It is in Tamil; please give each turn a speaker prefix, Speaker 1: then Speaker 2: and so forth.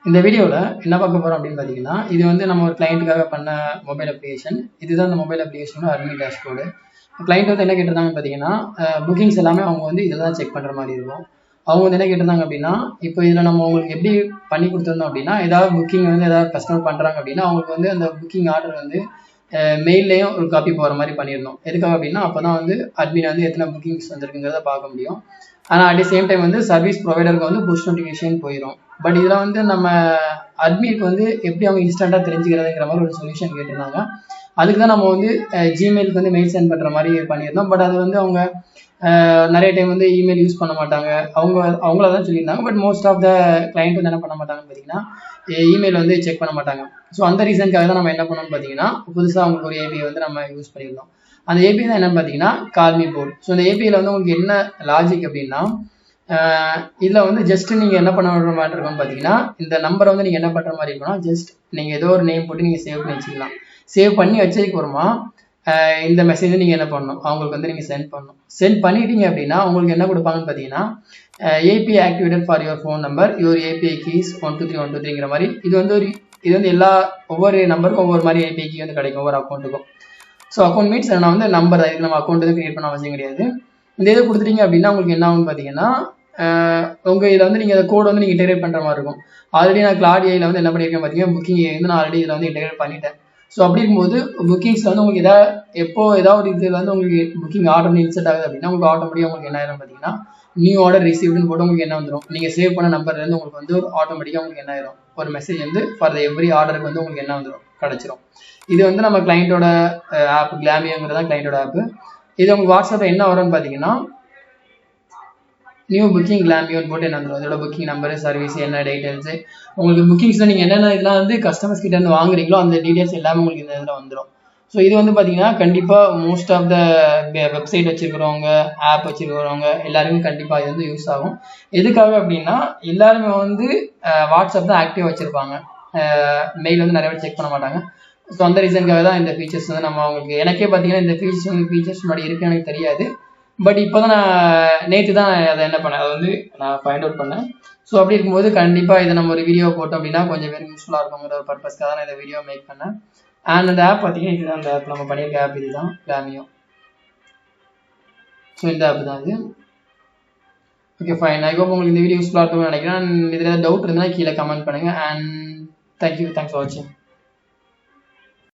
Speaker 1: இந்த வீடியோவில் என்ன பார்க்க போகிறோம் அப்படின்னு பார்த்தீங்கன்னா, இது வந்து நம்ம ஒரு கிளைண்ட்டுக்காக பண்ண மொபைல் அப்ளிகேஷன். இதுதான் அந்த மொபைல் அப்ளிகேஷனோட அட்மின் டேஷ்போர்டு. கிளைண்ட் வந்து என்ன கேட்டிருந்தாங்கன்னு பார்த்தீங்கன்னா, புக்கிங்ஸ் எல்லாமே அவங்க வந்து இதில் தான் செக் பண்ணுற மாதிரி இருக்கும். அவங்க வந்து என்ன கேட்டிருந்தாங்க அப்படின்னா, இப்போ இதில் நம்ம உங்களுக்கு எப்படி பண்ணி கொடுத்துருந்தோம் அப்படின்னா, ஏதாவது புக்கிங் வந்து ஏதாவது கஸ்டமர் பண்ணுறாங்க அப்படின்னா, அவங்களுக்கு வந்து அந்த புக்கிங் ஆர்டர் வந்து மெயில்லையும் ஒரு காப்பி போகிற மாதிரி பண்ணிடணும். எதுக்காக அப்படின்னா, அப்போ தான் வந்து அட்மின் வந்து எத்தனை புக்கிங்ஸ் வந்திருக்குங்கிறத பார்க்க முடியும். ஆனால் அட் தி சேம் டைம் வந்து சர்வீஸ் ப்ரொவைடருக்கு வந்து புஷ் நோட்டிஃபிகேஷன் போயிடும். பட் இதில் வந்து நம்ம அட்மினுக்கு வந்து எப்படி அவங்க இன்ஸ்டண்ட்டாக தெரிஞ்சுக்கிறதுங்கிற மாதிரி ஒரு சொல்யூஷன் கேட்டிருந்தாங்க. அதுக்கு தான் நம்ம வந்து ஜிமெயிலுக்கு வந்து மெயில் சென்ட் பண்ணுற மாதிரி பண்ணியிருந்தோம். பட் அது வந்து அவங்க நிறைய டைம் வந்து இமெயில் யூஸ் பண்ண மாட்டாங்க. அவங்கள தான் சொல்லியிருந்தாங்க. But most of the client வந்து என்ன பண்ண மாட்டாங்கன்னு பார்த்தீங்கன்னா, இமெயில் வந்து செக் பண்ண மாட்டாங்க. ஸோ அந்த ரீசனுக்காக தான் நம்ம என்ன பண்ணோம்னு பார்த்தீங்கன்னா, புதுசாக அவங்களுக்கு ஒரு ஏபிஐ வந்து நம்ம யூஸ் பண்ணியிருந்தோம். அந்த ஏபிஐ தான் என்னன்னு பார்த்தீங்கன்னா கால்மி போர்ட். ஸோ இந்த ஏபிஐயில் வந்து உங்களுக்கு என்ன லாஜிக் அப்படின்னா, இதில் வந்து ஜஸ்ட் நீங்கள் என்ன பண்ண மாதிரி இருக்கும்னு பார்த்தீங்கன்னா, இந்த நம்பரை வந்து நீங்கள் என்ன பண்ணுற மாதிரி இருக்குன்னா, ஜஸ்ட் நீங்கள் ஏதோ ஒரு நேம் போட்டு நீங்கள் சேவ் பண்ணி வச்சுக்கலாம். சேவ் பண்ணி வச்சதுக்கு அப்புறமா இந்த மெசேஜை நீங்கள் என்ன பண்ணணும், அவங்களுக்கு வந்து நீங்கள் சென்ட் பண்ணணும். சென்ட் பண்ணிட்டீங்க அப்படின்னா உங்களுக்கு என்ன கொடுப்பாங்கன்னு பார்த்தீங்கன்னா, API activated for your phone number, your API keys 123 மாதிரி இது வந்து ஒவ்வொரு நம்பருக்கும் ஒவ்வொரு மாதிரி ஏபிஐ கீ வந்து கிடைக்கும் ஒவ்வொரு அக்கௌண்ட்டுக்கும். ஸோ அக்கௌண்ட் மீன்ஸ் நான் வந்து நம்பர் இதுக்கு நம்ம அக்கௌண்ட் வந்து கிரியேட் பண்ண அவசியம் கிடையாது. இந்த இதை கொடுத்துட்டீங்க அப்படின்னா உங்களுக்கு என்ன ஆகும்னு பார்த்தீங்கன்னா, உங்கள் இதில் வந்து நீங்கள் அந்த கோடு வந்து நீங்கள் இன்டெகிரேட் பண்ணுற மாதிரி இருக்கும். ஆல்ரெடி நான் கிளாட் ஏஐயில் வந்து என்ன பண்ணியிருக்கேன் பார்த்தீங்கன்னா, புக்கிங் ஏஐ வந்து நான் ஆல்ரெடி இதில் வந்து இன்டெகிரேட் பண்ணிட்டேன். ஸோ அப்படி இருக்கும்போது புக்கிங்ஸில் வந்து உங்களுக்கு ஏதாவது ஒரு இதில் வந்து உங்களுக்கு புக்கிங் ஆர்டர் வந்து இன்செர்ட் ஆகுது அப்படின்னா உங்களுக்கு ஆட்டோமேட்டிக்காக உங்களுக்கு என்ன ஆயிரும் பார்த்தீங்கன்னா, நியூ ஆர்டர் ரிசீவ்டுன்னு போட்டு உங்களுக்கு என்ன வந்துடும், நீங்கள் சேவ் பண்ண நம்பர்லேருந்து உங்களுக்கு வந்து ஆட்டோமேட்டிக்காக உங்களுக்கு என்ன ஆயிரும், ஒரு மெசேஜ் வந்து ஃபார் த எவ்ரி ஆர்டருக்கு வந்து உங்களுக்கு என்ன வந்துடும், கிடச்சிரும். இது வந்து நம்ம கிளைண்ட்டோட ஆப், கிளாமியோங்கிறது தான் கிளைண்ட்டோட ஆப்பு. இது உங்களுக்கு வாட்ஸ்அப்பில் என்ன வரும்னு பார்த்தீங்கன்னா, நியூ புக்கிங் கிளாமியோன்னு போட்டு என்ன வந்துடும், அதோட புக்கிங் நம்பரு, சர்வீஸ், என்ன டீட்டெயில்ஸு, உங்களுக்கு புக்கிங்ஸில் நீங்கள் என்னென்ன இதெல்லாம் வந்து கஸ்டமர்ஸ் கிட்ட இருந்து வாங்குறீங்களோ அந்த டீட்டெயில்ஸ் எல்லாமே உங்களுக்கு இந்த இதில் வந்துடும். ஸோ இது வந்து பார்த்தீங்கன்னா கண்டிப்பாக மோஸ்ட் ஆஃப் த வெப்சைட் வச்சுருக்கிறவங்க, ஆப் வச்சுருக்கிறவங்க எல்லாருமே கண்டிப்பாக இது வந்து யூஸ் ஆகும். எதுக்காக அப்படின்னா, எல்லாருமே வந்து வாட்ஸ்அப் தான் ஆக்டிவ் வச்சுருப்பாங்க, மெயில் வந்து நிறைய பேர் செக் பண்ண மாட்டாங்க. ஸோ அந்த ரீசனுக்காக தான் இந்த ஃபீச்சர்ஸ் வந்து நம்ம அவங்களுக்கு, எனக்கே பார்த்தீங்கன்னா இந்த ஃபீச்சர்ஸ் முன்னாடி இருக்குன்னு எனக்கு தெரியாது. பட் இப்போ தான் நான் நேற்று தான் அதை என்ன பண்ணேன், அதை வந்து நான் ஃபைண்ட் அவுட் பண்ணேன். ஸோ அப்படி இருக்கும்போது கண்டிப்பாக இதை நம்ம ஒரு வீடியோ போட்டோம் அப்படின்னா கொஞ்சம் பேருக்கு யூஸ்ஃபுல்லாக இருக்குங்கிற ஒரு பர்பஸ்க்காக தான் நான் இந்த வீடியோ மேக் பண்ணேன். அண்ட் அந்த ஆப் பார்த்தீங்கன்னா இதுதான், அந்த ஆப் நம்ம பண்ணியிருக்க ஆப் இதுதான் கிளாமியோ. ஸோ இந்த ஆப் தான் இது. ஓகே ஃபைன், ஐ ஹோப் உங்களுக்கு இந்த வீடியோ யூஸ்ஃபுல்லாக இருக்கும்னு நினைக்கிறேன். இதில் ஏதாவது டவுட் இருந்தால் கீழே கமெண்ட் பண்ணுங்கள். அண்ட் தேங்க்யூ, தேங்க்ஸ் ஃபார் வாட்சிங்.